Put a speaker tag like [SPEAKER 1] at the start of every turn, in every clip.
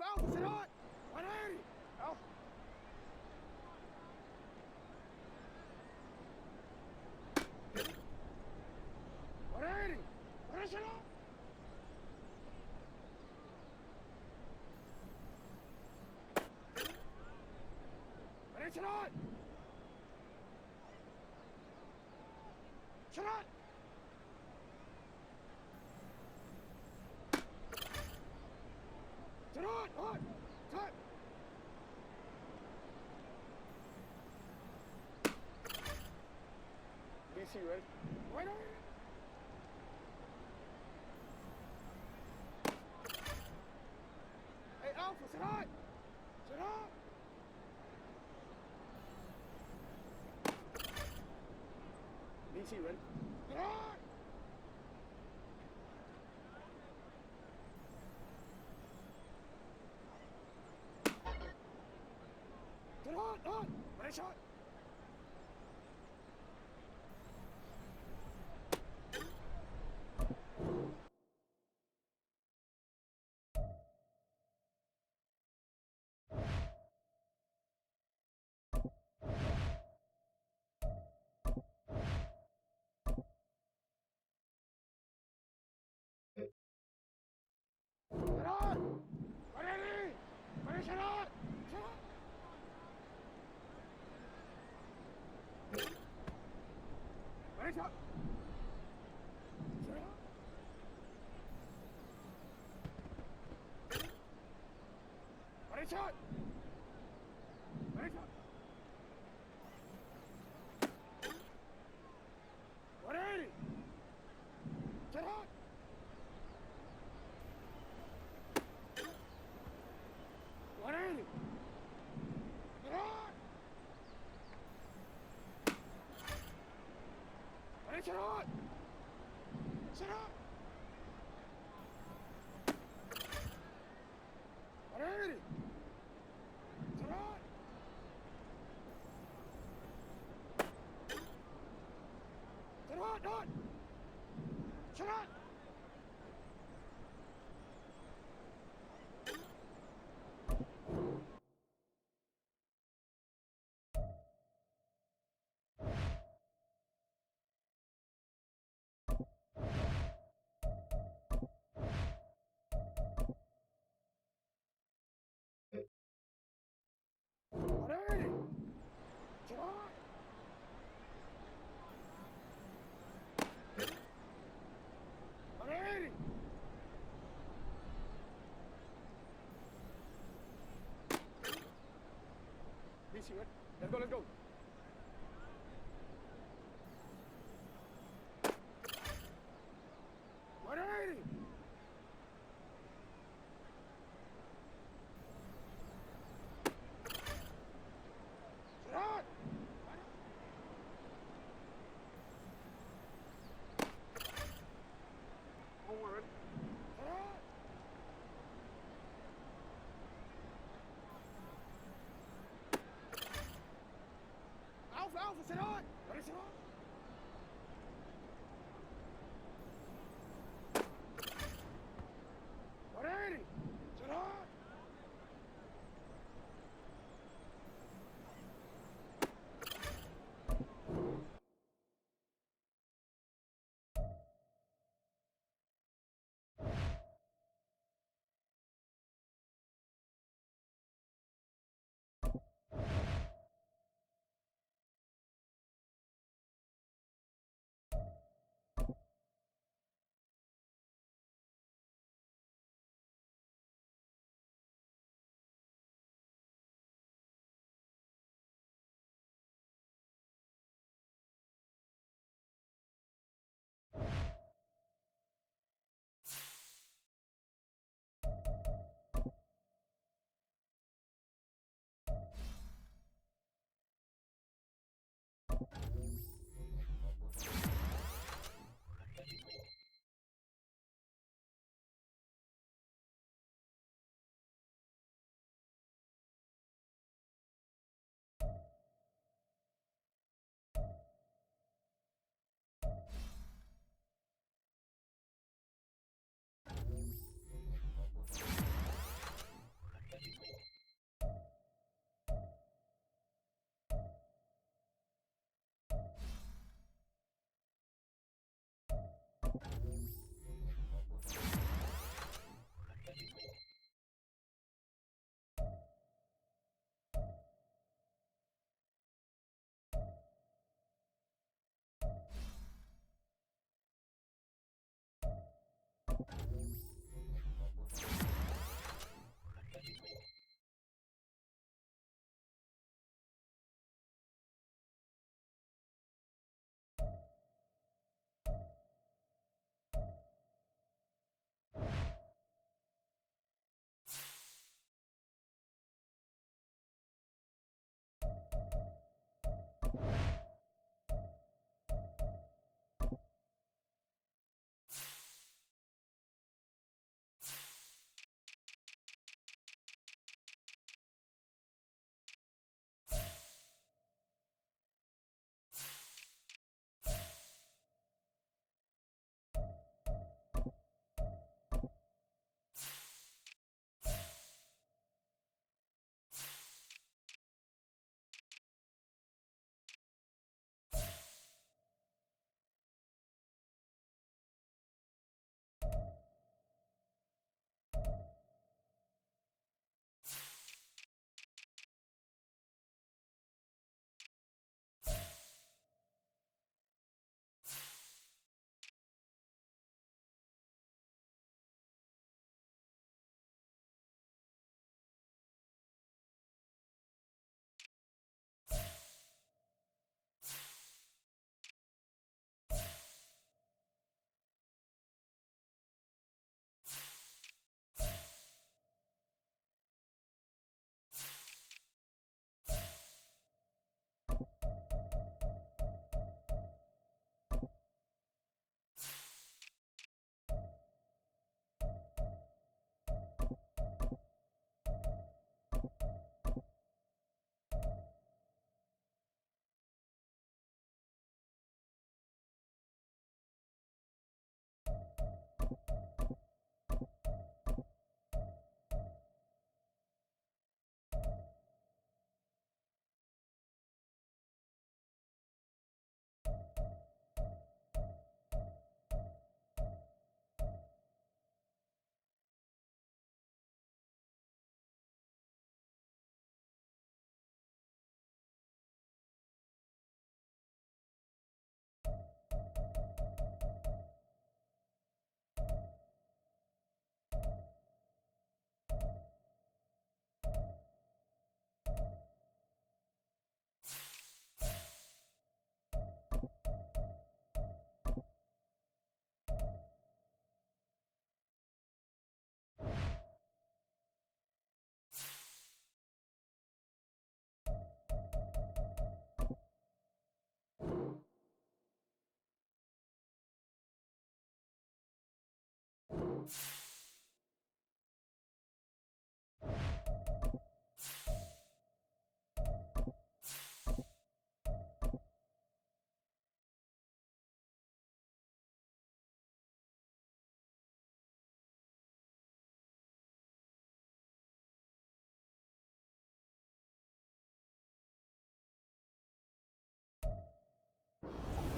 [SPEAKER 1] Alpha, sit on! 180! Alpha! Finish it off! Finish it on! Shut up! Shut on! Time! DC ready? Right on! Hey, Alpha, sit on! Sit on! DC ready? Sit on! Sit on! Ready, shot! Sit on! Ready! Ready, shut on! Shut on! Ready, shot! Shut on! Ready, shot! Ready, shot! 180! Shut on! Shut up! Shut up! 180! Shut up! Shut up! Not! Shut up! DC, right? Let's go, let's go.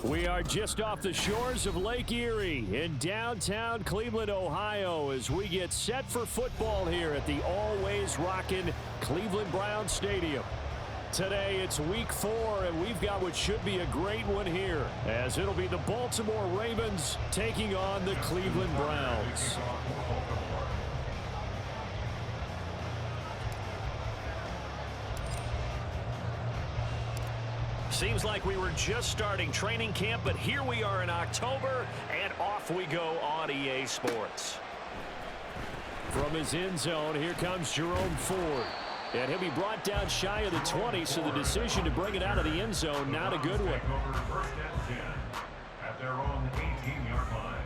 [SPEAKER 2] We are just off the shores of Lake Erie in downtown Cleveland, Ohio, as we get set for football here at the always rockin' Cleveland Browns Stadium. Today it's week 4, and we've got what should be a great one here, as it'll be the Baltimore Ravens taking on the Cleveland Browns.
[SPEAKER 3] Seems like we were just starting training camp, but here we are in October, and off we go on EA Sports.
[SPEAKER 2] From his end zone, here comes Jerome Ford. And he'll be brought down shy of the 20, so the decision to bring it out of the end zone, not a good one.
[SPEAKER 4] First and 10 at their own 18-yard line.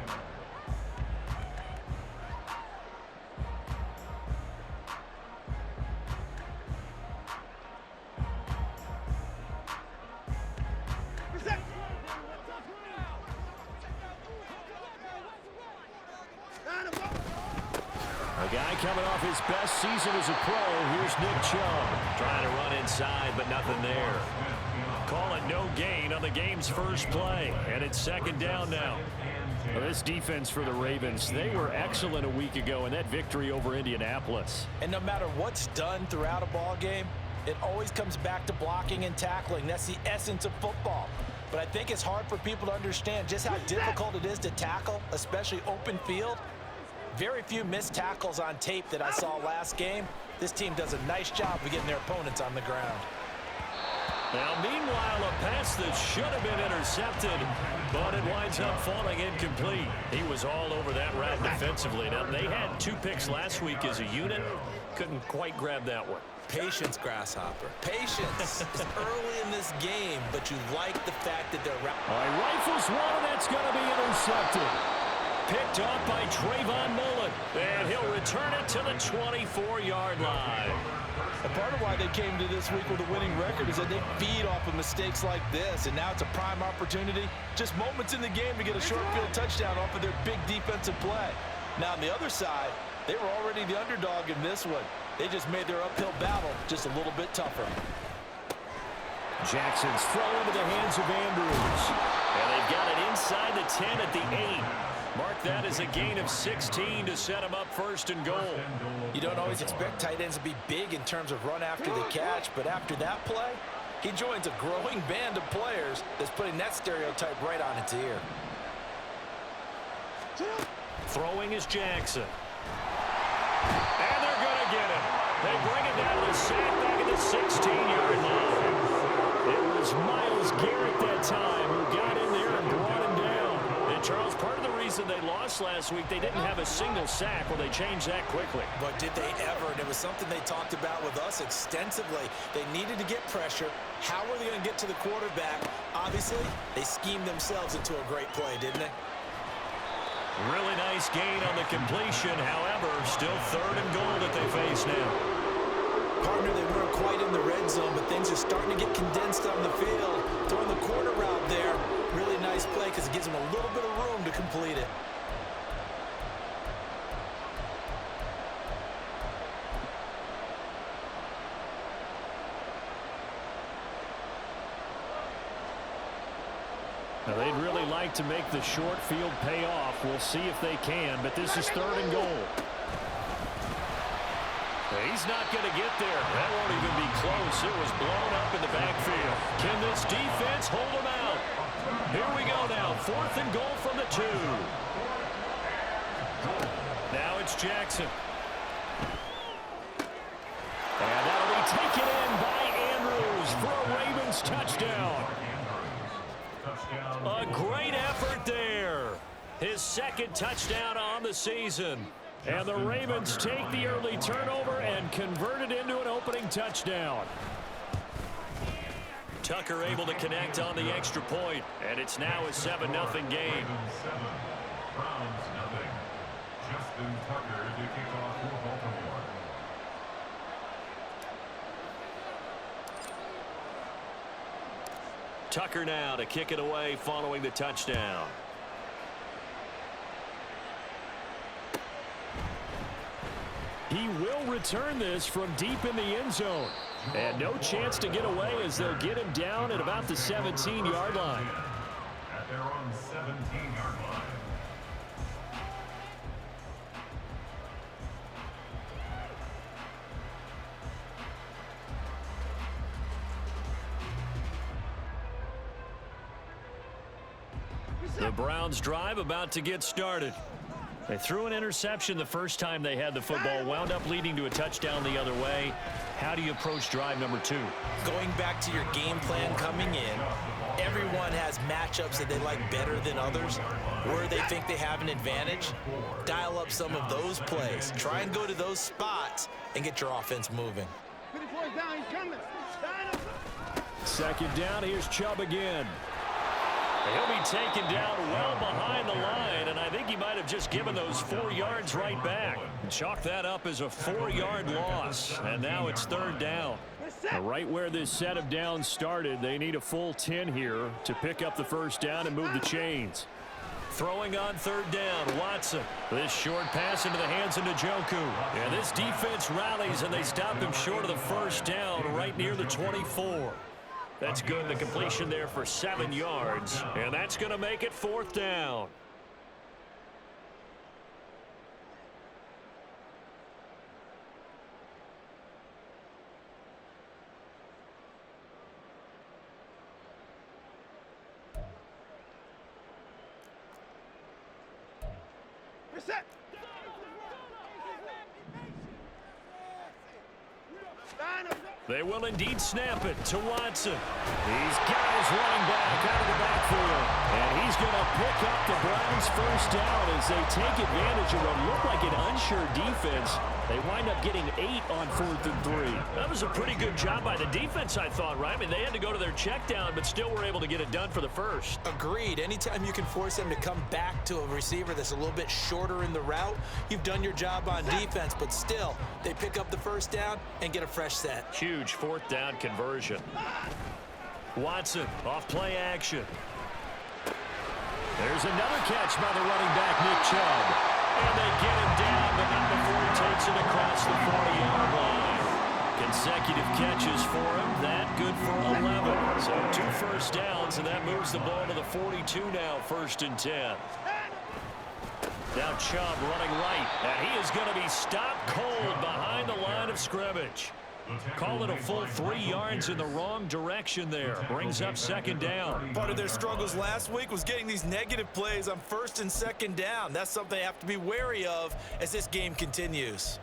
[SPEAKER 2] A guy coming off his best season as a pro. Here's Nick Chubb.
[SPEAKER 3] Trying to run inside, but nothing there.
[SPEAKER 2] Call it no gain on the game's first play. And it's second down now. Well, this defense for the Ravens, they were excellent a week ago in that victory over Indianapolis.
[SPEAKER 5] And no matter what's done throughout a ball game, it always comes back to blocking and tackling. That's the essence of football. But I think it's hard for people to understand just how difficult it is to tackle, especially open field. Very few missed tackles on tape that I saw last game. This team does a nice job of getting their opponents on the ground.
[SPEAKER 2] Now, meanwhile, a pass that should have been intercepted, but it winds up falling incomplete. He was all over that route defensively. Now, they had 2 picks last week as a unit. Couldn't quite grab that one.
[SPEAKER 5] Patience, Grasshopper. Patience. It's early in this game, but you like the fact that they're...
[SPEAKER 2] All right, rifles one, that's going to be intercepted. Picked off by Trayvon Mullen, and he'll return it to the 24-yard line.
[SPEAKER 5] And part of why they came to this week with a winning record is that they feed off of mistakes like this, and now it's a prime opportunity, just moments in the game to get a short field touchdown off of their big defensive play. Now on the other side, they were already the underdog in this one. They just made their uphill battle just a little bit tougher.
[SPEAKER 2] Jackson's throw into the hands of Andrews. And they've got it inside the 10 at the 8. Mark that as a gain of 16 to set him up first and goal.
[SPEAKER 5] You don't always expect tight ends to be big in terms of run after the catch, but after that play, he joins a growing band of players that's putting that stereotype right on its ear.
[SPEAKER 2] Throwing is Jackson. And they're going to get him. They bring it down to the sack back at the 16-yard line. It was Myles Garrett that time who got in there and brought him down. And Charles, part of the reason they lost last week, they didn't have a single sack. Well, they changed that quickly.
[SPEAKER 5] But did they ever? And it was something they talked about with us extensively. They needed to get pressure. How were they going to get to the quarterback? Obviously, they schemed themselves into a great play, didn't they?
[SPEAKER 2] Really nice gain on the completion. However, still third and goal that they face now.
[SPEAKER 5] Partner, they weren't quite in the red zone, but things are starting to get condensed on the field. Throwing the corner route there, really nice play because it gives them a little bit of room to complete it.
[SPEAKER 2] Now, they'd really like to make the short field pay off. We'll see if they can, but this is third and goal. He's not going to get there. That won't even be close. It was blown up in the backfield. Can this defense hold him out? Here we go now. Fourth and goal from the 2. Now it's Jackson. And that'll be taken in by Andrews for a Ravens touchdown. A great effort there. His second touchdown on the season. And the Ravens take the early turnover and convert it into an opening touchdown. Tucker able to connect on the extra point, and it's now a 7-0 game.
[SPEAKER 4] Justin Tucker to kick off for Baltimore.
[SPEAKER 3] Tucker now to kick it away following the touchdown.
[SPEAKER 2] He will return this from deep in the end zone. And no chance to get away as they'll get him down at about the 17-yard line.
[SPEAKER 4] At their own 17-yard line.
[SPEAKER 2] The Browns drive about to get started. They threw an interception the first time they had the football, wound up leading to a touchdown the other way. How do you approach drive number 2?
[SPEAKER 5] Going back to your game plan coming in, everyone has matchups that they like better than others. Where they think they have an advantage, dial up some of those plays. Try and go to those spots and get your offense moving.
[SPEAKER 2] Second down, here's Chubb again. He'll be taken down well behind the line, and I think he might have just given those 4 yards right back. Chalk that up as a 4-yard loss, and now it's third down. Right where this set of downs started, they need a full 10 here to pick up the first down and move the chains. Throwing on third down, Watson. This short pass into the hands of Njoku. And this defense rallies, and they stop him short of the first down right near the 24. That's good. The completion there for 7 yards. And that's going to make it fourth down.
[SPEAKER 1] Reset.
[SPEAKER 2] They will indeed snap it to Watson. He's got his running back out of the backfield. And he's going to pick up the Browns' first down as they take advantage of what looked like an unsure defense. They wind up getting 8 on 4th and 3.
[SPEAKER 3] That was a pretty good job by the defense, I thought, right? I mean, they had to go to their check down, but still were able to get it done for the first.
[SPEAKER 5] Agreed. Anytime you can force them to come back to a receiver that's a little bit shorter in the route, you've done your job on defense, but still, they pick up the first down and get a fresh set.
[SPEAKER 3] Huge fourth down conversion.
[SPEAKER 2] Watson off play action. There's another catch by the running back, Nick Chubb. And they get him down, but not before he takes it across the 40-yard line. Consecutive catches for him. That good for 11. So 2 first downs, and that moves the ball to the 42 now, 1st and 10. Now Chubb running right, and he is going to be stopped cold behind the line of scrimmage. Call it a full 3 yards in the wrong direction there. Brings up 2nd down.
[SPEAKER 5] Part of their struggles last week was getting these negative plays on 1st and 2nd down. That's something they have to be wary of as this game continues.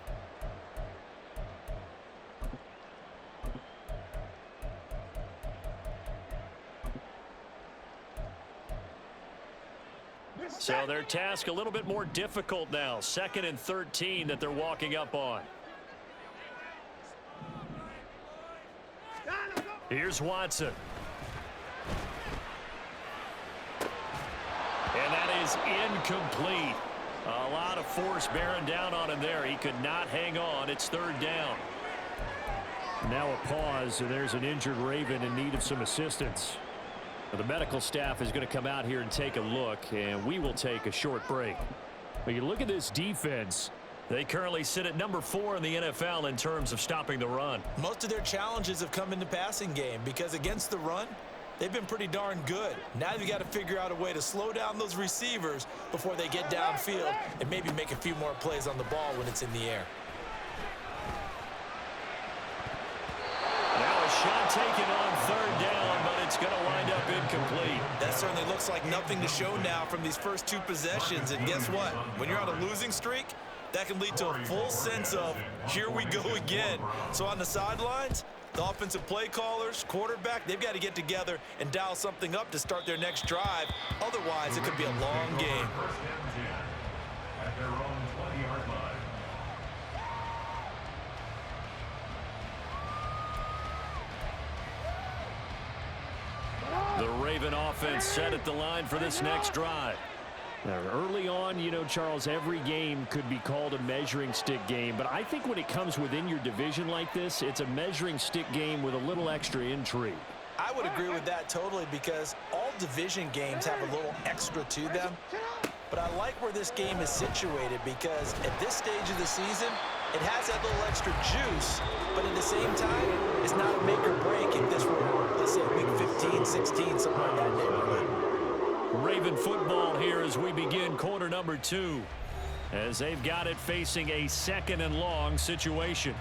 [SPEAKER 2] So their task a little bit more difficult now. 2nd and 13 that they're walking up on. Here's Watson. And that is incomplete. A lot of force bearing down on him there. He could not hang on. It's 3rd down. Now a pause, and there's an injured Raven in need of some assistance. The medical staff is going to come out here and take a look, and we will take a short break. But you look at this defense. They currently sit at number 4 in the NFL in terms of stopping the run.
[SPEAKER 5] Most of their challenges have come in the passing game because against the run, they've been pretty darn good. Now you've got to figure out a way to slow down those receivers before they get downfield and maybe make a few more plays on the ball when it's in the air.
[SPEAKER 2] Now a shot taken on 3rd down, but it's going to wind up incomplete.
[SPEAKER 5] That certainly looks like nothing to show now from these first 2 possessions. And guess what? When you're on a losing streak, that can lead to a full sense of, here we go again. So on the sidelines, the offensive play callers, quarterback, they've got to get together and dial something up to start their next drive. Otherwise, it could be a long game.
[SPEAKER 4] At their own 20-yard line.
[SPEAKER 2] The Raven offense set at the line for this next drive. Now, early on, you know, Charles, every game could be called a measuring stick game. But I think when it comes within your division like this, it's a measuring stick game with a little extra intrigue.
[SPEAKER 5] I would agree with that totally because all division games have a little extra to them. But I like where this game is situated because at this stage of the season, it has that little extra juice, but at the same time, it's not a make or break if this were, let's say, week 15, 16, somewhere in that neighborhood.
[SPEAKER 2] Raven football here as we begin quarter number 2, as they've got it facing a 2nd and long situation.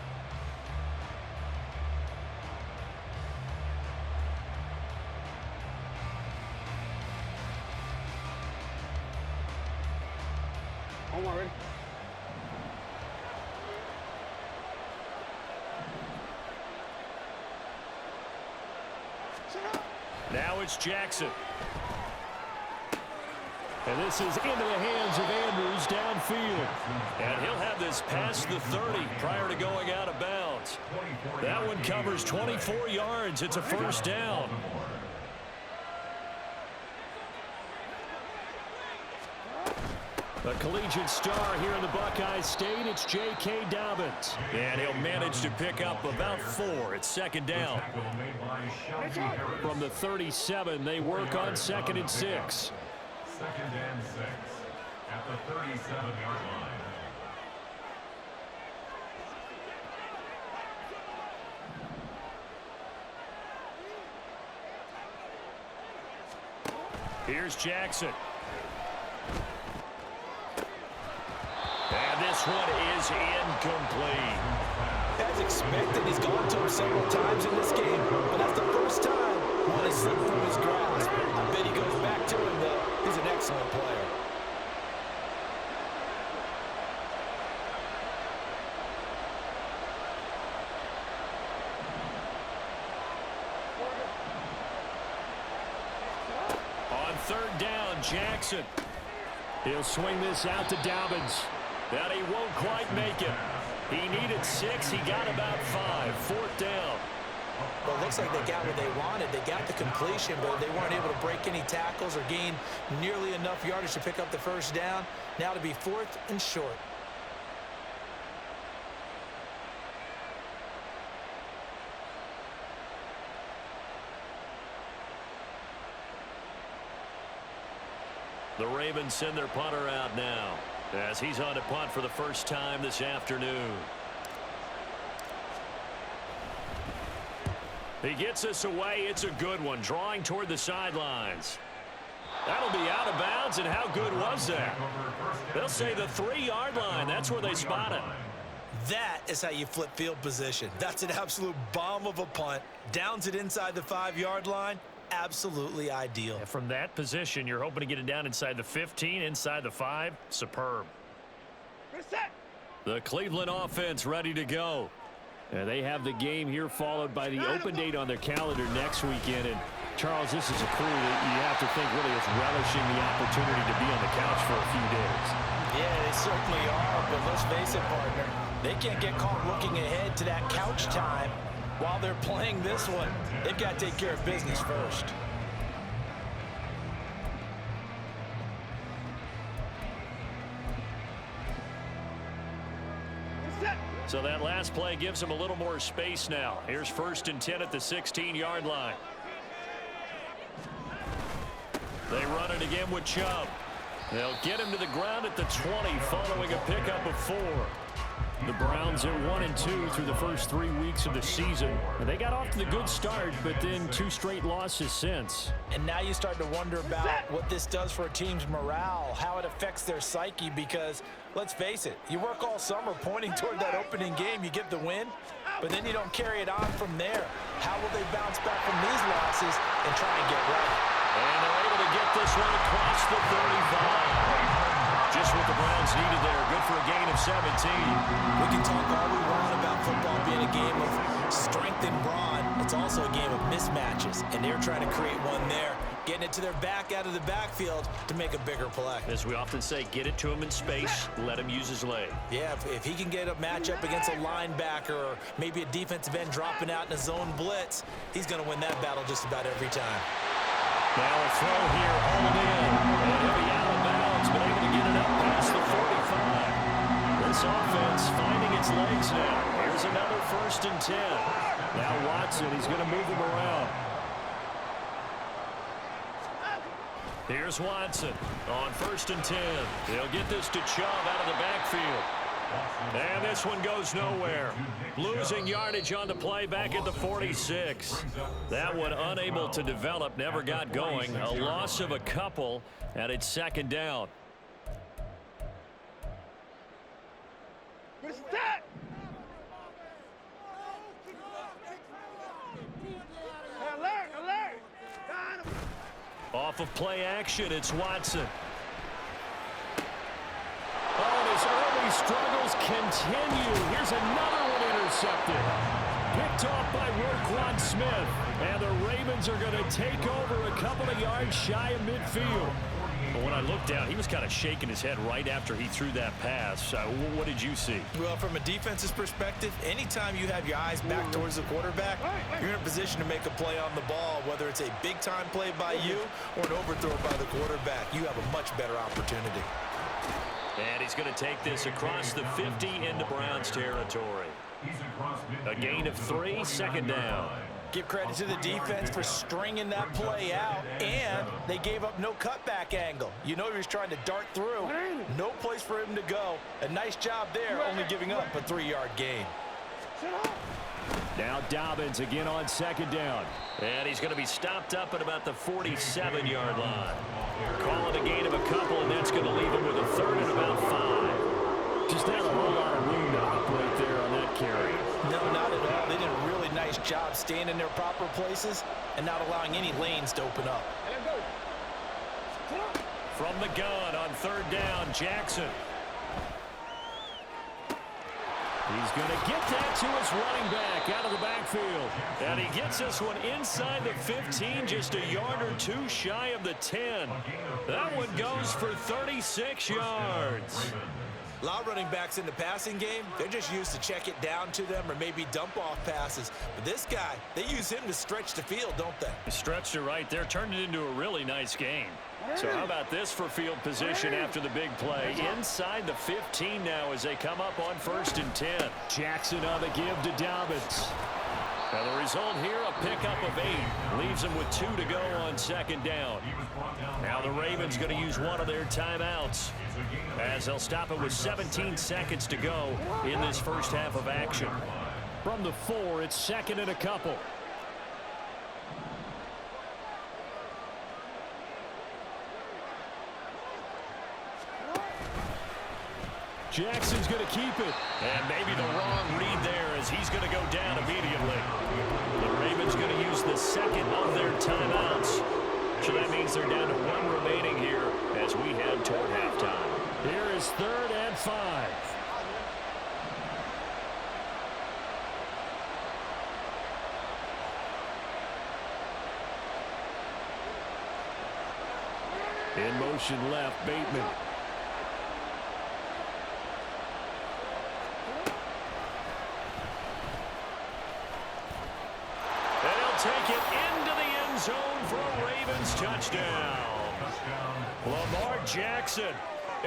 [SPEAKER 1] Home already.
[SPEAKER 2] Now it's Jackson. And this is into the hands of Andrews downfield. And he'll have this past the 30 prior to going out of bounds. That one covers 24 yards. It's a first down. A collegiate star here in the Buckeye State, it's J.K. Dobbins. And he'll manage to pick up about 4 at 2nd down. From the 37, they work on 2nd and 6.
[SPEAKER 4] 2nd and 6 at the 37-yard line.
[SPEAKER 2] Here's Jackson. And this one is incomplete.
[SPEAKER 5] As expected, he's gone to him several times in this game, but that's the first time one has slipped from his grasp. I bet he goes back to him, though. He's an excellent player.
[SPEAKER 2] On 3rd down, Jackson. He'll swing this out to Dobbins. But he won't quite make it. He needed 6. He got about 5. 4th down.
[SPEAKER 5] Well, it looks like they got what they wanted. They got the completion, but they weren't able to break any tackles or gain nearly enough yardage to pick up the first down. Now to be 4th and short.
[SPEAKER 2] The Ravens send their punter out now as he's on to punt for the first time this afternoon. He gets us away. It's a good one, drawing toward the sidelines. That'll be out of bounds, and how good was that? They'll say the 3-yard line. That's where they spot it.
[SPEAKER 5] That is how you flip field position. That's an absolute bomb of a punt. Downs it inside the 5-yard line. Absolutely ideal.
[SPEAKER 2] And from that position, you're hoping to get it down inside the 15, inside the 5. Superb. The Cleveland offense ready to go. And they have the game here followed by the open date on their calendar next weekend. And Charles, this is a crew that you have to think really is relishing the opportunity to be on the couch for a few days.
[SPEAKER 5] Yeah, they certainly are, but let's face it, partner. They can't get caught looking ahead to that couch time while they're playing this one. They've got to take care of business first.
[SPEAKER 2] So that last play gives them a little more space now. Here's 1st and 10 at the 16-yard line. They run it again with Chubb. They'll get him to the ground at the 20 following a pickup of 4. The Browns are 1-2 through the first 3 weeks of the season. And they got off to the good start, but then 2 straight losses since.
[SPEAKER 5] And now you start to wonder about what this does for a team's morale, how it affects their psyche, because let's face it, you work all summer pointing toward that opening game, you get the win, but then you don't carry it on from there. How will they bounce back from these losses and try and get right?
[SPEAKER 2] And they're able to get this one across the 35. Just what the Browns needed there. Good for a gain of 17.
[SPEAKER 5] We can talk all we want about football being a game of strength and brawn. It's also a game of mismatches, and they're trying to create one there, getting it to their back out of the backfield to make a bigger play.
[SPEAKER 2] As we often say, get it to him in space, let him use his leg.
[SPEAKER 5] Yeah, if he can get a matchup against a linebacker or maybe a defensive end dropping out in a zone blitz, he's going to win that battle just about every time.
[SPEAKER 2] Now a throw here, hauled in. And he'll be out of bounds, but
[SPEAKER 3] Here's Watson on 1st and 10. They'll get this to Chubb out of the backfield. And this one goes nowhere. Losing yardage on the play back at the 46. That one unable to develop, never got going. A loss of a couple, and it's 2nd down. Off of play action, it's Watson. Oh, and his early struggles continue. Here's another one intercepted. Picked off by Roquan Smith. And the Ravens are going to take over a couple of yards shy of midfield. But when I looked down, he was kind of shaking his head right after he threw that pass. What did you see? Well, from a defense's perspective, anytime you have your eyes back towards the quarterback, you're in a position to make a play on the ball, whether it's a big-time play by you or an overthrow by the quarterback. You have a much better opportunity. And he's going to take this across the 50 into Browns territory. A gain of 3, 2nd down. Give credit to the defense for stringing that play out, and they gave up no cutback angle. You know he was trying to dart through. No place for him to go. A nice job there, only giving up a 3-yard gain.
[SPEAKER 2] Now Dobbins again on 2nd down.
[SPEAKER 3] And he's going to be stopped up at about the 47-yard line. Call it a gain of a couple, and that's going to leave him with a 3rd and about 5.
[SPEAKER 2] Just not a whole lot of room to operate there on that carry.
[SPEAKER 5] No, not at all. They did a really nice job staying in their proper places and not allowing any lanes to open up.
[SPEAKER 3] From the gun on 3rd down, Jackson.
[SPEAKER 2] He's going to get that to his running back out of the backfield.
[SPEAKER 3] And he gets this one inside the 15, just a yard or 2 shy of the 10. That one goes for 36 yards.
[SPEAKER 5] A lot of running backs in the passing game, they're just used to check it down to them or maybe dump off passes. But this guy, they use him to stretch the field, don't they?
[SPEAKER 3] Stretched it right there, turned it into a really nice game. So how about this for field position after the big play? Inside the 15 now as they come up on 1st and 10.
[SPEAKER 2] Jackson on the give to Dobbins.
[SPEAKER 3] Now the result here, a pickup of 8. Leaves them with 2 to go on 2nd down. Now the Ravens going to use one of their timeouts as they'll stop it with 17 seconds to go in this first half of action.
[SPEAKER 2] From the 4, it's 2nd and a couple. Jackson's going to keep it.
[SPEAKER 3] And maybe the wrong read there as he's going to go down immediately. The Ravens going to use the 2nd of their timeouts. So that means they're down to 1 remaining here as we head toward halftime.
[SPEAKER 2] Here is 3rd and 5. In motion left, Bateman.
[SPEAKER 3] Take it into the end zone for a Ravens touchdown. Lamar Jackson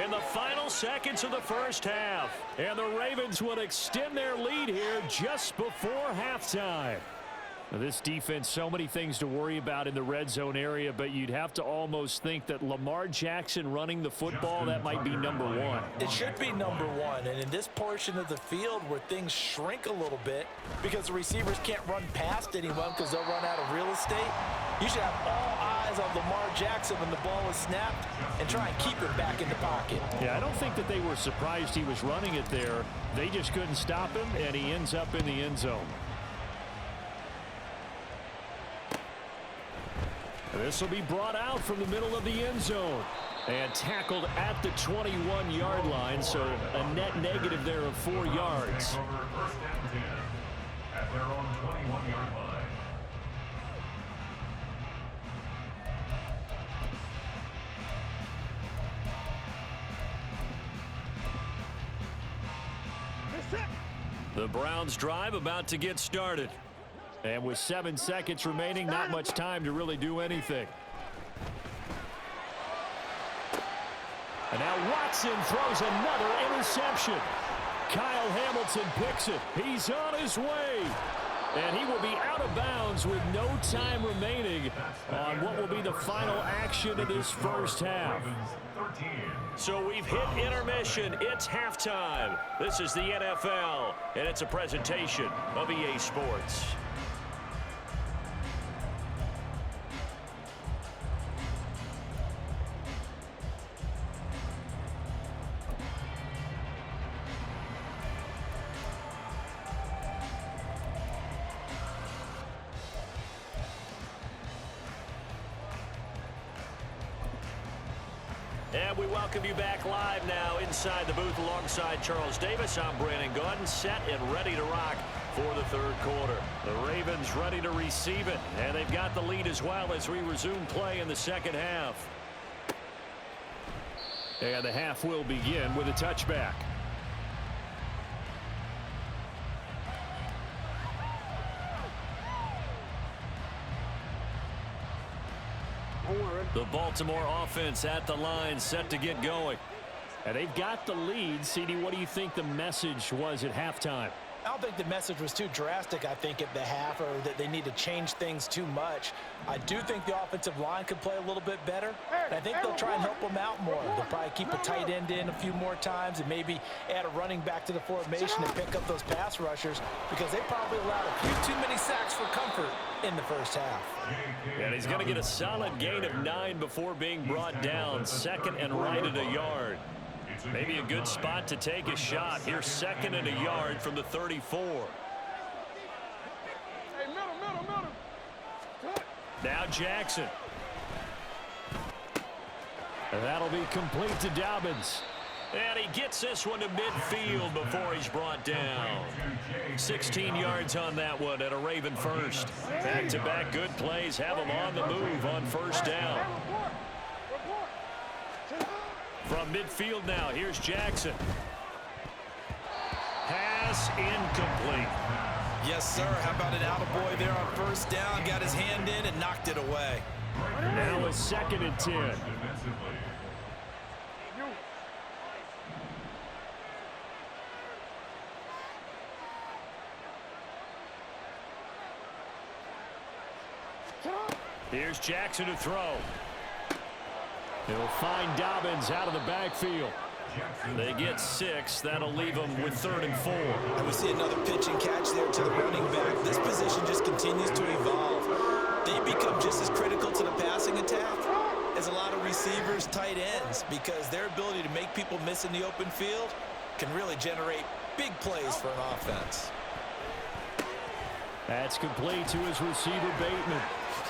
[SPEAKER 3] in the final seconds of the first half.
[SPEAKER 2] And the Ravens will extend their lead here just before halftime. Now, this defense, so many things to worry about in the red zone area, but you'd have to almost think that Lamar Jackson running the football, that might be number 1.
[SPEAKER 5] It should be number 1, and in this portion of the field where things shrink a little bit because the receivers can't run past anyone because they'll run out of real estate, you should have all eyes on Lamar Jackson when the ball is snapped and try and keep it back in the pocket.
[SPEAKER 2] Yeah, I don't think that they were surprised he was running it there. They just couldn't stop him, and he ends up in the end zone. This will be brought out from the middle of the end zone and tackled at the 21-yard line, so a net negative there of 4 yards.
[SPEAKER 4] 1st and 10 at their own 21-yard line.
[SPEAKER 3] The Browns drive about to get started.
[SPEAKER 2] And with 7 seconds remaining, not much time to really do anything. And now Watson throws another interception. Kyle Hamilton picks it. He's on his way. And he will be out of bounds with no time remaining on what will be the final action of this first half.
[SPEAKER 3] So we've hit intermission. It's halftime. This is the NFL, and it's a presentation of EA Sports. And we welcome you back live now inside the booth alongside Charles Davis. I'm Brandon Gaudin, set and ready to rock for the third quarter. The Ravens ready to receive it, and they've got the lead as well as we resume play in the second half. And the half will begin with a touchback. The Baltimore offense at the line, set to get going.
[SPEAKER 2] And they've got the lead. CD, what do you think the message was at halftime?
[SPEAKER 5] I don't think the message was too drastic, I think, at the half, or that they need to change things too much. I do think the offensive line could play a little bit better, and I think they'll try and help them out more. They'll probably keep a tight end in a few more times and maybe add a running back to the formation and pick up those pass rushers, because they probably allowed a few too many sacks for comfort in the first half.
[SPEAKER 3] And he's going to get a solid gain of 9 before being brought down. Second and right at a yard. Maybe a good spot to take a shot. Here's second and a yard from the 34.
[SPEAKER 1] Hey, middle.
[SPEAKER 2] Now Jackson. And that'll be complete to Dobbins.
[SPEAKER 3] And he gets this one to midfield before he's brought down. 16 yards on that one at a Raven first. Back-to-back good plays have him on the move on first down. From midfield now, here's Jackson. Pass incomplete.
[SPEAKER 5] Yes, sir. How about an attaboy there on first down? Got his hand in and knocked it away.
[SPEAKER 2] Now a second and 10.
[SPEAKER 3] Here's Jackson to throw.
[SPEAKER 2] He'll find Dobbins out of the backfield.
[SPEAKER 3] They get 6. That'll leave them with 3rd and 4.
[SPEAKER 5] And we see another pitch and catch there to the running back. This position just continues to evolve. They become just as critical to the passing attack as a lot of receivers, tight ends, because their ability to make people miss in the open field can really generate big plays for an offense.
[SPEAKER 2] That's complete to his receiver, Bateman.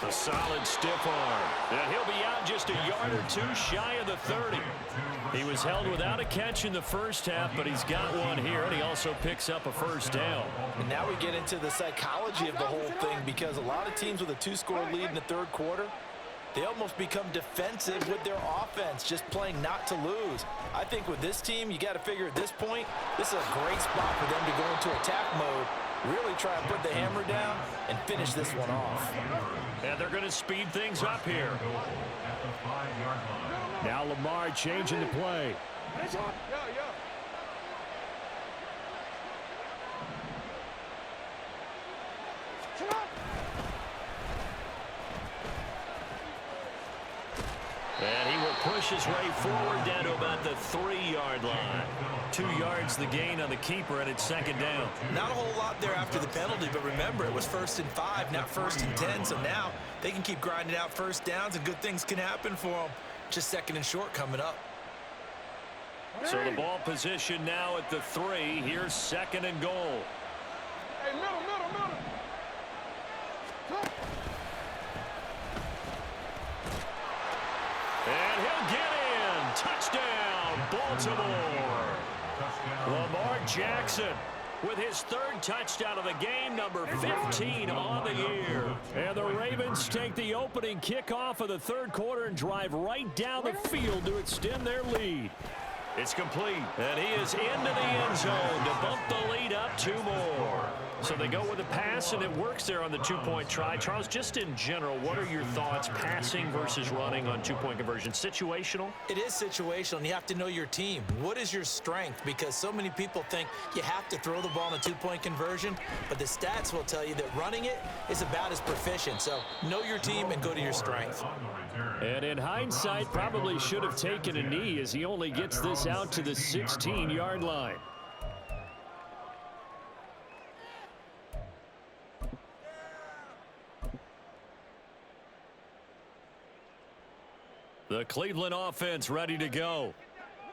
[SPEAKER 3] A solid stiff arm. And he'll be out just a yard or two shy of the 30. He was held without a catch in the first half, but he's got one here, and he also picks up a first down.
[SPEAKER 5] And now we get into the psychology of the whole thing, because a lot of teams with a 2-score lead in the third quarter, they almost become defensive with their offense, just playing not to lose. I think with this team, you got to figure at this point, this is a great spot for them to go into attack mode, really try and put the hammer down and finish this one off.
[SPEAKER 3] And they're going to speed things up here.
[SPEAKER 2] Now Lamar changing the play.
[SPEAKER 3] And he will push his way forward down to about the 3-yard line. 2 yards the gain on the keeper, and it's second down.
[SPEAKER 5] Not a whole lot there after the penalty, but remember, it was 1st and 5, not 1st and 10, so now they can keep grinding out first downs, and good things can happen for them. Just 2nd and short coming up.
[SPEAKER 3] So the ball position now at the 3. Here's 2nd and goal.
[SPEAKER 1] Hey, middle.
[SPEAKER 3] And he'll get in. Touchdown, Baltimore. Lamar Jackson with his 3rd touchdown of the game, number 15 on the year.
[SPEAKER 2] And the Ravens take the opening kickoff of the third quarter and drive right down the field to extend their lead.
[SPEAKER 3] It's complete, and he is into the end zone to bump the lead up 2 more. So they go with a pass, and it works there on the two-point try. Charles, just in general, what are your thoughts passing versus running on two-point conversion? Situational?
[SPEAKER 5] It is situational, and you have to know your team. What is your strength? Because so many people think you have to throw the ball in a two-point conversion, but the stats will tell you that running it is about as proficient. So know your team and go to your strength.
[SPEAKER 2] And in hindsight, probably should have taken a knee as he only gets this out to the 16-yard line. The Cleveland offense ready to go.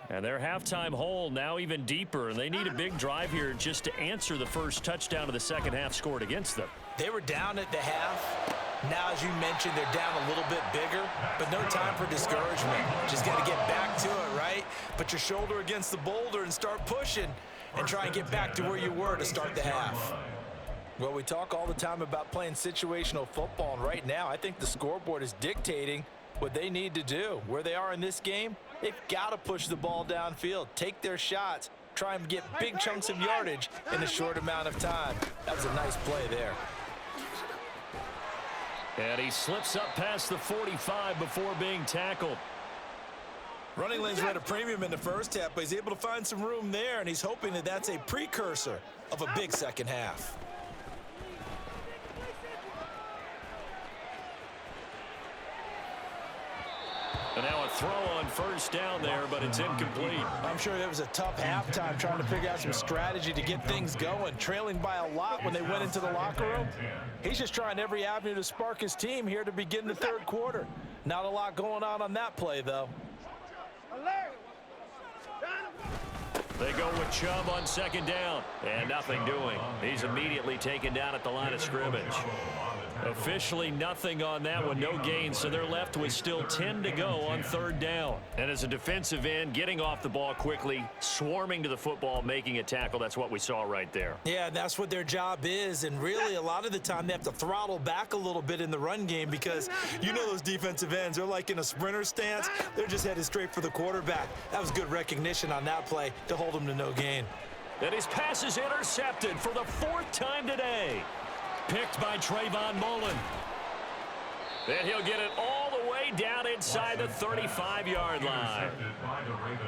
[SPEAKER 2] And their halftime hole now even deeper, and they need a big drive here just to answer the first touchdown of the second half scored against them.
[SPEAKER 5] They were down at the half. Now, as you mentioned, they're down a little bit bigger, but no time for discouragement. Just got to get back to it, right? Put your shoulder against the boulder and start pushing and try and get back to where you were to start the half. Well, we talk all the time about playing situational football, and right now I think the scoreboard is dictating what they need to do. Where they are in this game, they've got to push the ball downfield, take their shots, try and get big chunks of yardage in a short amount of time. That was a nice play there.
[SPEAKER 2] And he slips up past the 45 before being tackled.
[SPEAKER 5] Running lanes were at a premium in the first half, but he's able to find some room there, and he's hoping that that's a precursor of a big second half.
[SPEAKER 2] And now a throw on first down there, but it's incomplete.
[SPEAKER 5] I'm sure there was a tough halftime trying to figure out some strategy to get things going, trailing by a lot when they went into the locker room. He's just trying every avenue to spark his team here to begin the third quarter. Not a lot going on that play, though.
[SPEAKER 2] They go with Chubb on second down, and nothing doing. He's immediately taken down at the line of scrimmage. Officially nothing on that one, no gain, so they're left with still 10 to go on third down. And as a defensive end, getting off the ball quickly, swarming to the football, making a tackle, that's what we saw right there.
[SPEAKER 5] Yeah, that's what their job is, and really a lot of the time they have to throttle back a little bit in the run game because you know those defensive ends, they're like in a sprinter stance. They're just headed straight for the quarterback. That was good recognition on that play to hold him to no gain.
[SPEAKER 2] And his pass is intercepted for the fourth time today. Picked by Trayvon Mullen. Then he'll get it all the way down inside the 35-yard line.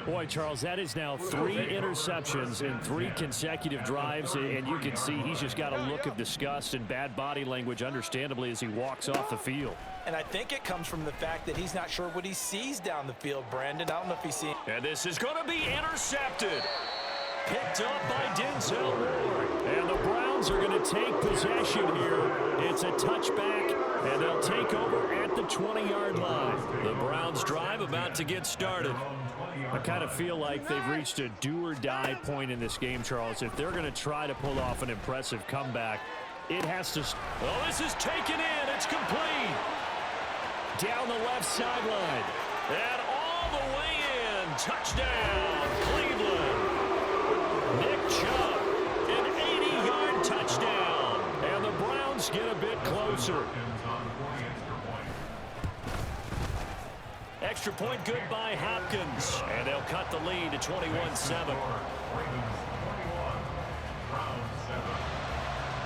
[SPEAKER 2] Boy, Charles, that is now 3 interceptions in 3 consecutive drives, and you can see he's just got a look of disgust and bad body language, understandably, as he walks off the field.
[SPEAKER 5] And I think it comes from the fact that he's not sure what he sees down the field, Brandon. I don't know if he's seeing.
[SPEAKER 2] And this is going to be intercepted. Picked up by Denzel Ward. And the Browns are going to take possession here. It's a touchback, and they'll take over at the 20-yard line. The Browns drive about to get started. I kind of feel like they've reached a do-or-die point in this game, Charles. If they're going to try to pull off an impressive comeback, it has to... Oh, this is taken in. It's complete. Down the left sideline. And all the way in. Touchdown, Cleveland. Nick Chubb, an 80-yard touchdown. And the Browns get a bit closer. Extra point good by Hopkins. And they'll cut the lead to 21-7.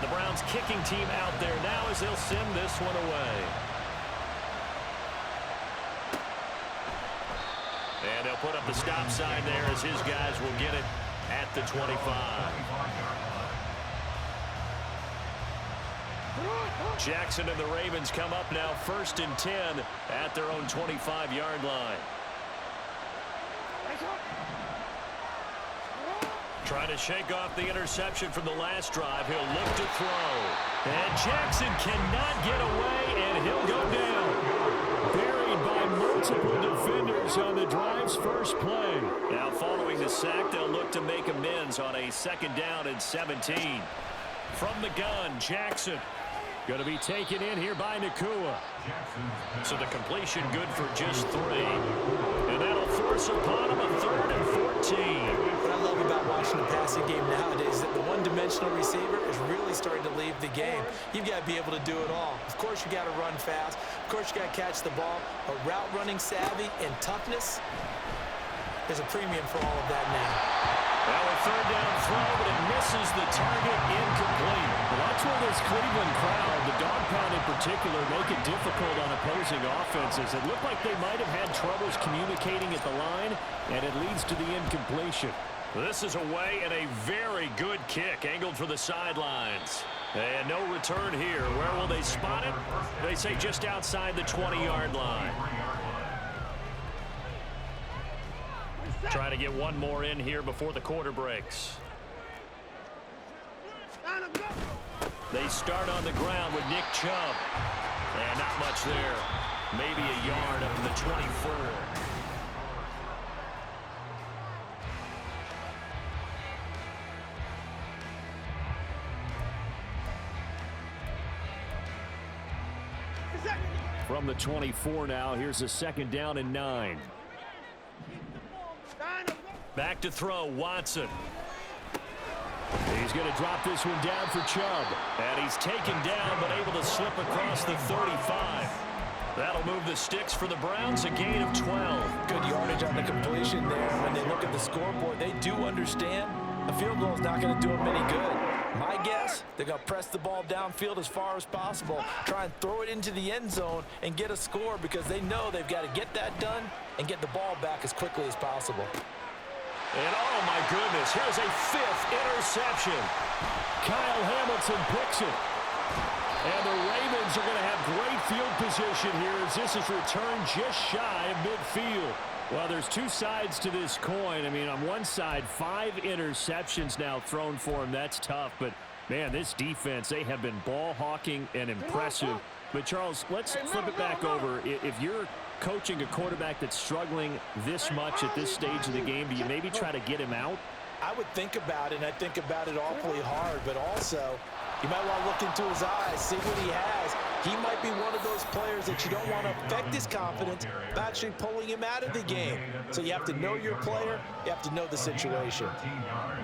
[SPEAKER 2] The Browns kicking team out there now as they'll send this one away. And they'll put up the stop sign there as his guys will get it at the 25. Jackson and the Ravens come up now 1st and 10 at their own 25-yard line. Trying to shake off the interception from the last drive. He'll look to throw. And Jackson cannot get away, and he'll go down. Buried by multiple defenders on the drive's first play. Now following the sack, they'll look to make amends on a 2nd down and 17. From the gun, Jackson. Going to be taken in here by Nakua. So the completion good for just 3. And that'll force upon him a 3rd and 14.
[SPEAKER 5] What I love about watching the passing game nowadays is that the one-dimensional receiver is really starting to leave the game. You've got to be able to do it all. Of course, you got to run fast. Of course, you got to catch the ball. But route running savvy and toughness, there's a premium for all of that now.
[SPEAKER 3] Now a third down throw, but it misses the target, incomplete.
[SPEAKER 2] Well, that's where this Cleveland crowd, the dog pound in particular, make it difficult on opposing offenses. It looked like they might have had troubles communicating at the line, and it leads to the incompletion.
[SPEAKER 3] This is away and a very good kick angled for the sidelines. And no return here. Where will they spot it? They say just outside the 20-yard line. Trying to get one more in here before the quarter breaks. They start on the ground with Nick Chubb. And not much there. Maybe a yard up to the 24.
[SPEAKER 2] From the 24 now, here's a second down and 9.
[SPEAKER 3] Back to throw, Watson.
[SPEAKER 2] He's going to drop this one down for Chubb.
[SPEAKER 3] And he's taken down, but able to slip across the 35. That'll move the sticks for the Browns, a gain of 12.
[SPEAKER 5] Good yardage on the completion there. When they look at the scoreboard, they do understand a field goal is not going to do them any good. My guess, they're going to press the ball downfield as far as possible, try and throw it into the end zone and get a score because they know they've got to get that done and get the ball back as quickly as possible.
[SPEAKER 3] And oh my goodness, here's a 5th interception.
[SPEAKER 2] Kyle Hamilton picks it. And the Ravens are going to have great field position here as this is returned just shy of midfield. Well, there's two sides to this coin. I mean, on one side, 5 interceptions now thrown for him. That's tough. But, man, this defense, they have been ball hawking and impressive. But, Charles, let's flip it back over. If you're coaching a quarterback that's struggling this much at this stage of the game, do you maybe try to get him out?
[SPEAKER 5] I would think about it, and I think about it awfully hard. But also, you might want to look into his eyes, see what he has. He might be one of those players that you don't want to affect his confidence by actually pulling him out of the game. So you have to know your player. You have to know the situation.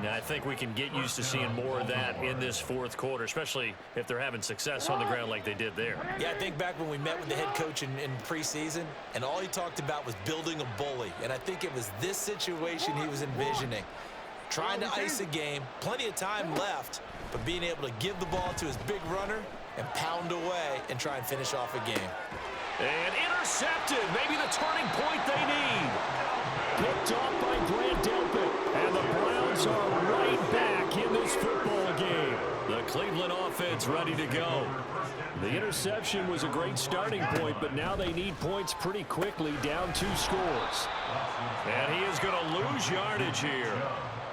[SPEAKER 3] Now, I think we can get used to seeing more of that in this fourth quarter, especially if they're having success on the ground like they did there.
[SPEAKER 5] Yeah, I think back when we met with the head coach in preseason, and all he talked about was building a bully. And I think it was this situation he was envisioning. Trying to ice a game, plenty of time left, but being able to give the ball to his big runner and pound away and try and finish off a game.
[SPEAKER 3] And intercepted. Maybe the turning point they need.
[SPEAKER 2] Picked off by Grant Delpit.
[SPEAKER 3] And the Browns are right back in this football game. The Cleveland offense ready to go.
[SPEAKER 2] The interception was a great starting point, but now they need points pretty quickly, down 2 scores.
[SPEAKER 3] And he is going to lose yardage here.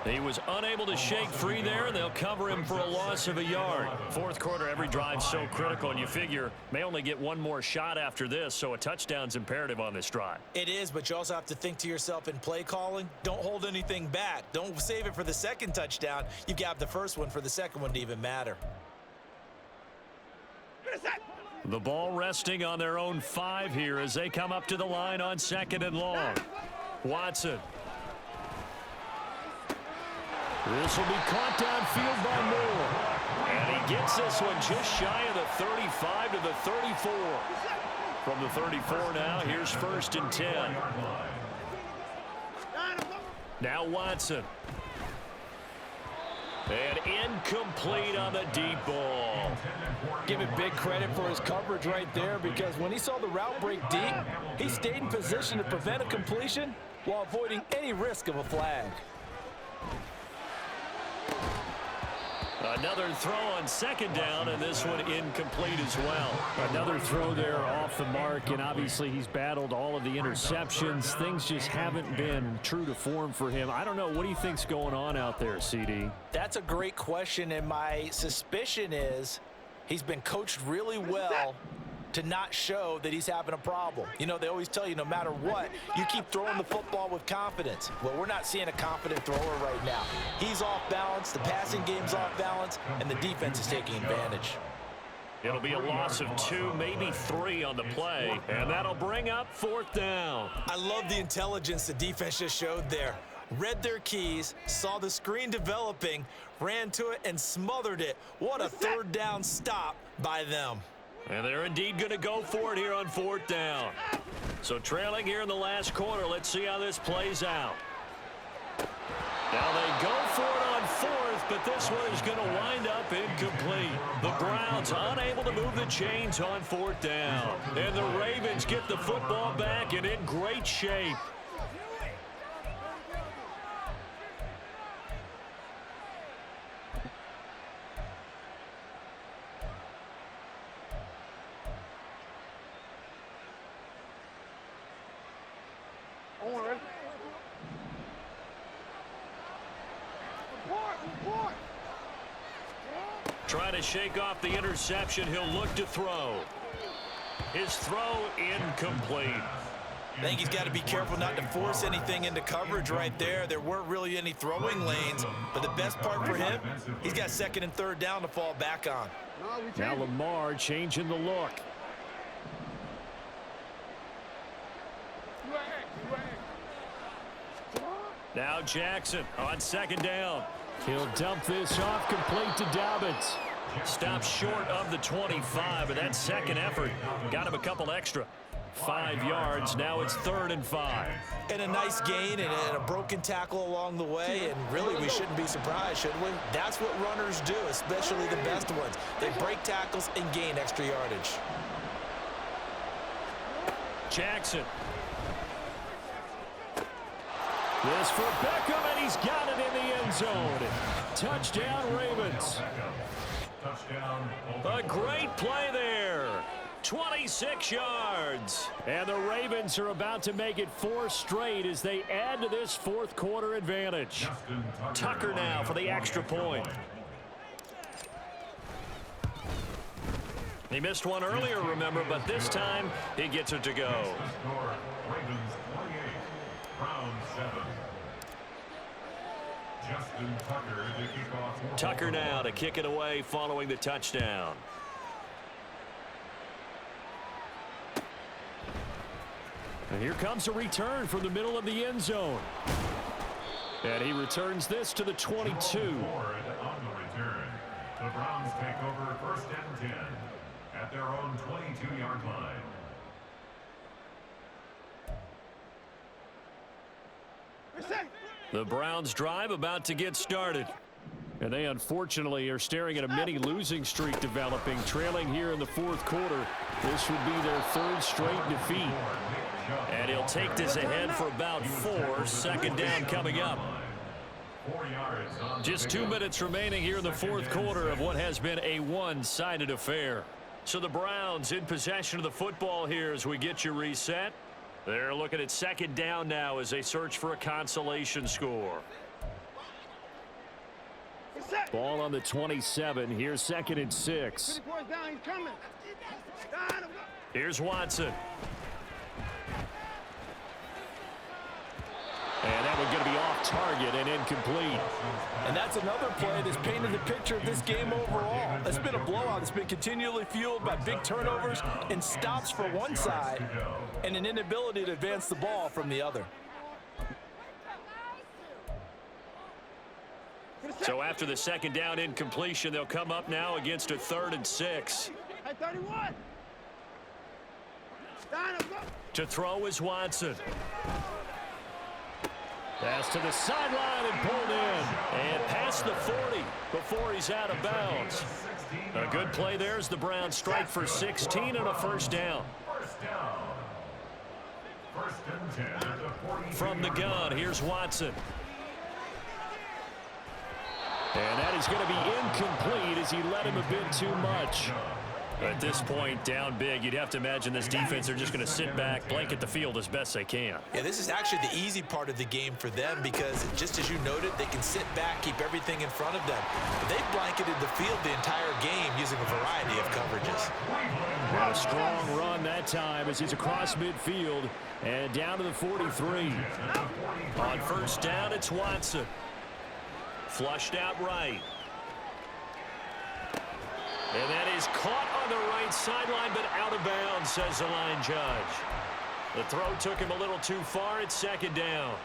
[SPEAKER 3] He was unable to shake free there, and they'll cover him for a loss of a yard. Fourth quarter, every drive so critical, and you figure may only get one more shot after this, so a touchdown's imperative on this drive.
[SPEAKER 5] It is, but you also have to think to yourself in play calling, don't hold anything back. Don't save it for the second touchdown. You've got the first one for the second one to even matter.
[SPEAKER 3] The ball resting on their own 5 here as they come up to the line on 2nd and long. Watson.
[SPEAKER 2] This will be caught downfield by Moore.
[SPEAKER 3] And he gets this one just shy of the 35 to the 34. From the 34 now, here's 1st and 10. Now Watson. And incomplete on the deep ball.
[SPEAKER 5] Give it big credit for his coverage right there, because when he saw the route break deep, he stayed in position to prevent a completion while avoiding any risk of a flag.
[SPEAKER 3] Another throw on 2nd down, and this one incomplete as well.
[SPEAKER 2] Another throw there off the mark, and obviously he's battled all of the interceptions. Things just haven't been true to form for him. I don't know. What do you think's going on out there, CD?
[SPEAKER 5] That's a great question, and my suspicion is he's been coached really well to not show that he's having a problem. You know, they always tell you no matter what, you keep throwing the football with confidence. Well, we're not seeing a confident thrower right now. He's off balance, the passing game's off balance, and the defense is taking advantage.
[SPEAKER 3] It'll be a loss of 2, maybe 3 on the play, and that'll bring up 4th down.
[SPEAKER 5] I love the intelligence the defense just showed there. Read their keys, saw the screen developing, ran to it, and smothered it. What a 3rd down stop by them.
[SPEAKER 3] And they're indeed going to go for it here on 4th down. So trailing here in the last quarter, let's see how this plays out. Now they go for it on fourth, but this one is going to wind up incomplete. The Browns unable to move the chains on fourth down. And the Ravens get the football back and in great shape. Trying to shake off the interception. He'll look to throw. His throw incomplete.
[SPEAKER 5] I think he's got to be careful not to force anything into coverage right there. There weren't really any throwing lanes, but the best part for him, he's got second and third down to fall back on.
[SPEAKER 2] Now Lamar changing the look.
[SPEAKER 3] Now Jackson on second down.
[SPEAKER 2] He'll dump this off complete to Dobbins.
[SPEAKER 3] Stops short of the 25, but that second effort got him a couple extra. 5 yards. Now it's 3rd and 5.
[SPEAKER 5] And a nice gain and a broken tackle along the way, and really we shouldn't be surprised, should we? That's what runners do, especially the best ones. They break tackles and gain extra yardage.
[SPEAKER 3] Jackson.
[SPEAKER 2] This for Beckham, and he's got it in the end zone. Touchdown, Ravens.
[SPEAKER 3] A great play there. 26 yards.
[SPEAKER 2] And the Ravens are about to make it 4 straight as they add to this fourth quarter advantage.
[SPEAKER 3] Tucker now for the extra point. He missed one earlier, remember, but this time he gets it to go. Tucker now to kick it away following the touchdown.
[SPEAKER 2] And here comes a return from the middle of the end zone. And he returns this to the 22.
[SPEAKER 4] The Browns take over 1st and 10 at their own 22-yard line.
[SPEAKER 3] The Browns drive about to get started.
[SPEAKER 2] And they unfortunately are staring at a mini losing streak developing, trailing here in the fourth quarter. This would be their 3rd straight defeat.
[SPEAKER 3] And he'll take this ahead for about 4. 2nd down coming up. Just 2 minutes remaining here in the fourth quarter of what has been a one-sided affair. So the Browns in possession of the football here as we get you reset. They're looking at 2nd down now as they search for a consolation score.
[SPEAKER 2] Ball on the 27. Here's 2nd and 6.
[SPEAKER 3] Here's Watson.
[SPEAKER 2] And that one's going to be off target and incomplete.
[SPEAKER 5] And that's another play that's painted the picture of this game overall. It's been a blowout. It's been continually fueled by big turnovers and stops for one side and an inability to advance the ball from the other.
[SPEAKER 3] So after the 2nd down incompletion, they'll come up now against a 3rd and 6.
[SPEAKER 1] Hey, 31.
[SPEAKER 3] To throw is Watson.
[SPEAKER 2] Pass to the sideline and pulled in.
[SPEAKER 3] And past the 40 before he's out of bounds. A good play there as the Browns strike for 16 and a 1st down. From the gun, here's Watson.
[SPEAKER 2] And that is going to be incomplete as he led him a bit too much.
[SPEAKER 3] At this point, down big, you'd have to imagine this defense are just going to sit back, blanket the field as best they can.
[SPEAKER 5] Yeah, this is actually the easy part of the game for them because, just as you noted, they can sit back, keep everything in front of them. But they've blanketed the field the entire game using a variety of coverages.
[SPEAKER 2] Well, a strong run that time as he's across midfield and down to the 43.
[SPEAKER 3] On 1st down, it's Watson. Flushed out right. And that is caught on the right sideline, but out of bounds, says the line judge. The throw took him a little too far. It's 2nd down.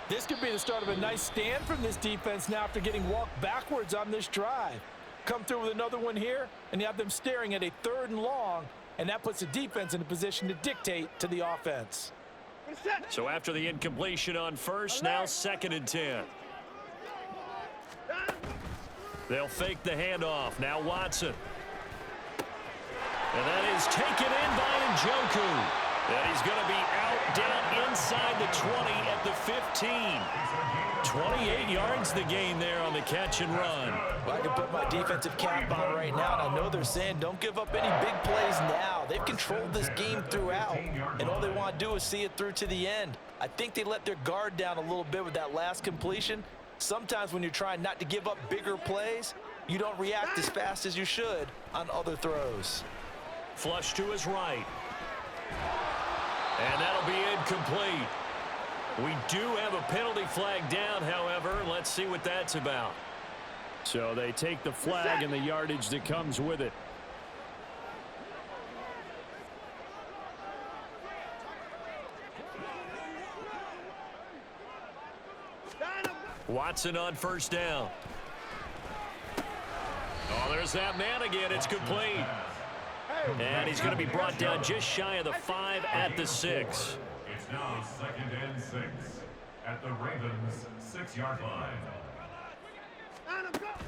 [SPEAKER 5] This could be the start of a nice stand from this defense now after getting walked backwards on this drive. Come through with another one here, and you have them staring at a 3rd and long, and that puts the defense in a position to dictate to the offense.
[SPEAKER 3] So after the incompletion on 1st, now 2nd and 10.
[SPEAKER 2] They'll fake the handoff. Now Watson. And that is taken in by Njoku. And he's going to be out down inside the 20 at the 15. 28 yards the gain there on the catch and run.
[SPEAKER 5] Well, I can put my defensive cap on right now, and I know they're saying don't give up any big plays now. They've controlled this game throughout, and all they want to do is see it through to the end. I think they let their guard down a little bit with that last completion. Sometimes when you're trying not to give up bigger plays, you don't react as fast as you should on other throws.
[SPEAKER 2] Flush to his right. And that'll be incomplete. We do have a penalty flag down, however. Let's see what that's about. So they take the flag and the yardage that comes with it. Watson on first down. Oh, there's that man again. It's complete. And he's going to be brought down just shy of the 5 at the 6.
[SPEAKER 4] It's now 2nd and 6 at the Ravens' 6-yard line.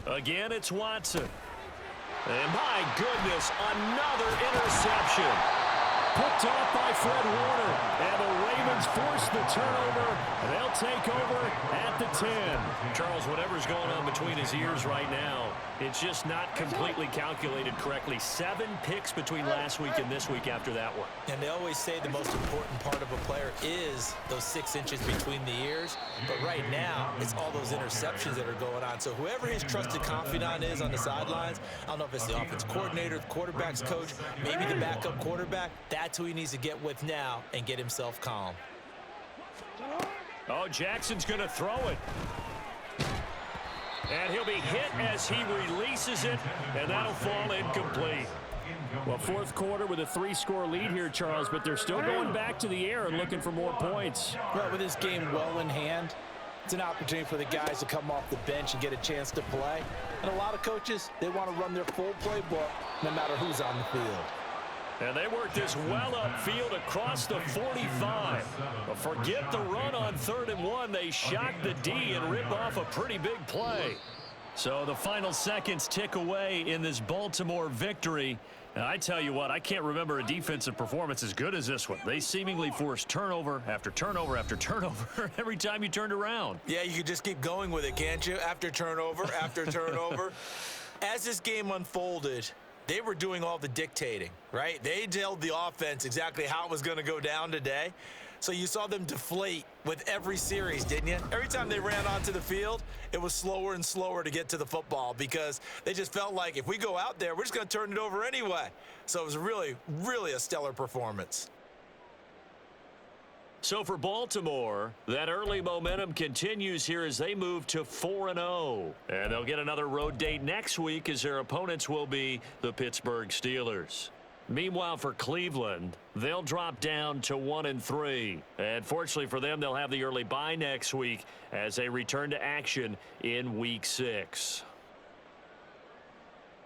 [SPEAKER 2] Again, it's Watson. And my goodness, another interception. Picked off by Fred Warner. And the Ravens force the turnover. They'll take over at the 10. Charles, whatever's going on between his ears right now, it's just not completely calculated correctly. 7 picks between last week and this week after that one.
[SPEAKER 5] And they always say the most important part of a player is those 6 inches between the ears. But right now, it's all those interceptions that are going on. So whoever his trusted confidant is on the sidelines, I don't know if it's the offense coordinator, the quarterback's coach, maybe the backup quarterback, that's who he needs to get with now and get himself calm.
[SPEAKER 2] Oh, Jackson's going to throw it. And he'll be hit as he releases it, and that'll fall incomplete. Well, fourth quarter with a 3-score lead here, Charles, but they're still going back to the air and looking for more points.
[SPEAKER 5] Well, with this game well in hand, it's an opportunity for the guys to come off the bench and get a chance to play. And a lot of coaches, they want to run their full playbook no matter who's on the field.
[SPEAKER 2] And they work this well upfield across the 45. But forget the run on 3rd and 1. They shock the D and rip off a pretty big play. So the final seconds tick away in this Baltimore victory. And I tell you what, I can't remember a defensive performance as good as this one. They seemingly forced turnover after turnover after turnover every time you turned around.
[SPEAKER 5] Yeah, you could just keep going with it, can't you? After turnover, after turnover. As this game unfolded, they were doing all the dictating, right? They told the offense exactly how it was going to go down today. So you saw them deflate with every series, didn't you? Every time they ran onto the field, it was slower and slower to get to the football because they just felt like if we go out there, we're just going to turn it over anyway. So it was really, really a stellar performance.
[SPEAKER 2] So for Baltimore, that early momentum continues here as they move to 4-0. And they'll get another road date next week as their opponents will be the Pittsburgh Steelers. Meanwhile, for Cleveland, they'll drop down to 1-3. And fortunately for them, they'll have the early bye next week as they return to action in Week 6.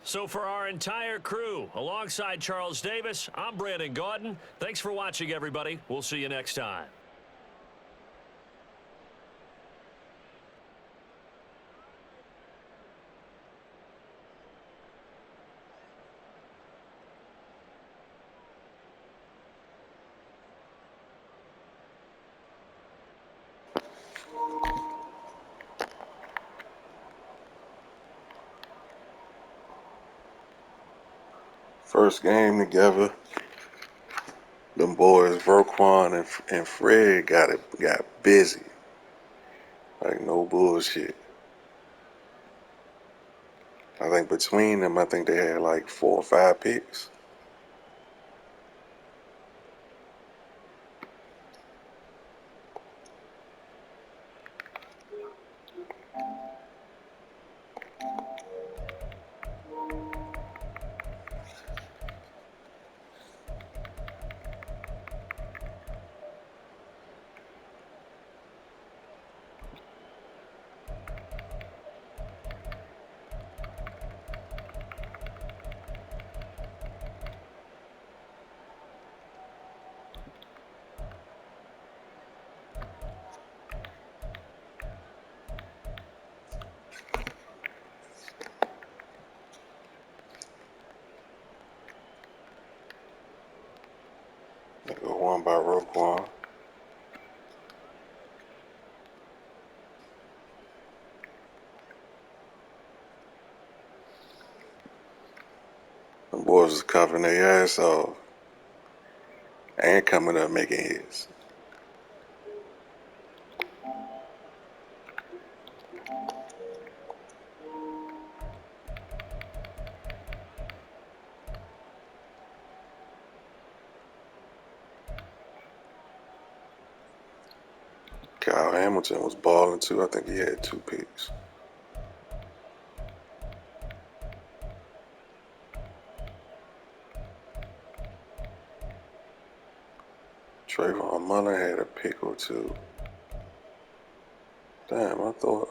[SPEAKER 2] So for our entire crew, alongside Charles Davis, I'm Brandon Gaudin. Thanks for watching, everybody. We'll see you next time.
[SPEAKER 6] First game together, them boys, Roquan and Fred got busy. Like, no bullshit. I think between them, I think they had like 4 or 5 picks. on by Roquan. The boys is covering their ass off and coming up making hits. Kyle Hamilton was balling too. I think he had 2 picks. Trayvon Mullen had a pick or 2. Damn, I thought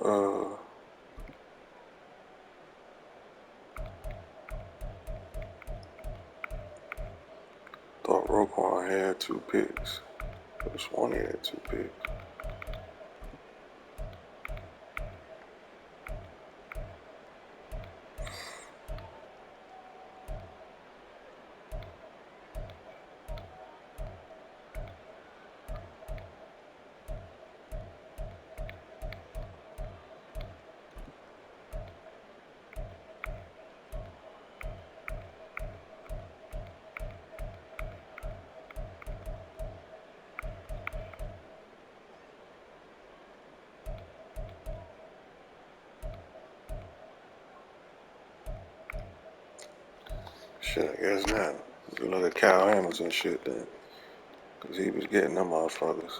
[SPEAKER 6] Roquan had 2 picks. This one he had 2 picks. Shit, I guess not. You look at Kyle Hamilton shit then. Because he was getting them motherfuckers.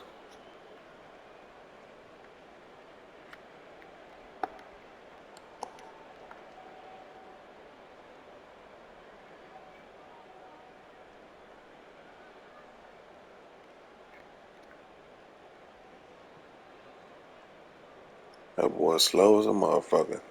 [SPEAKER 6] That boy slow as a motherfucker.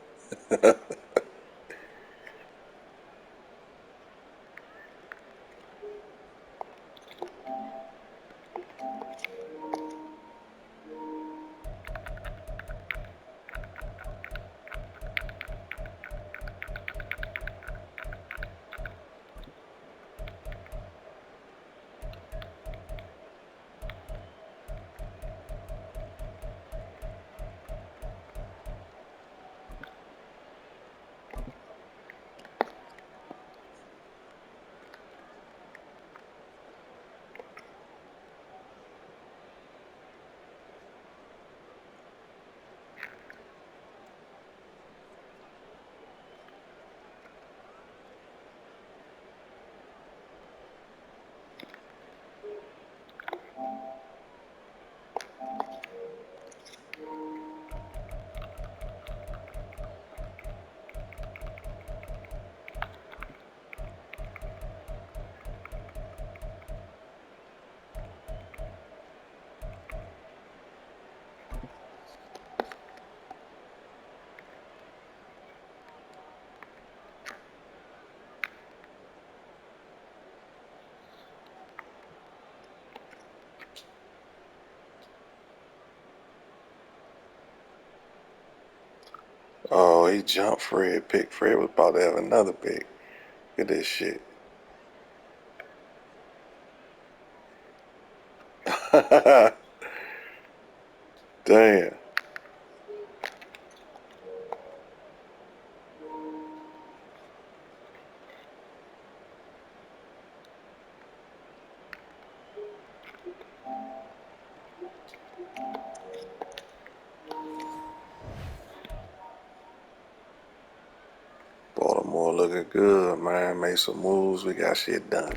[SPEAKER 6] Oh, he jumped Fred. Pick. Fred was about to have another pick. Look at this shit. Damn. Baltimore looking good, man. Made some moves. We got shit done.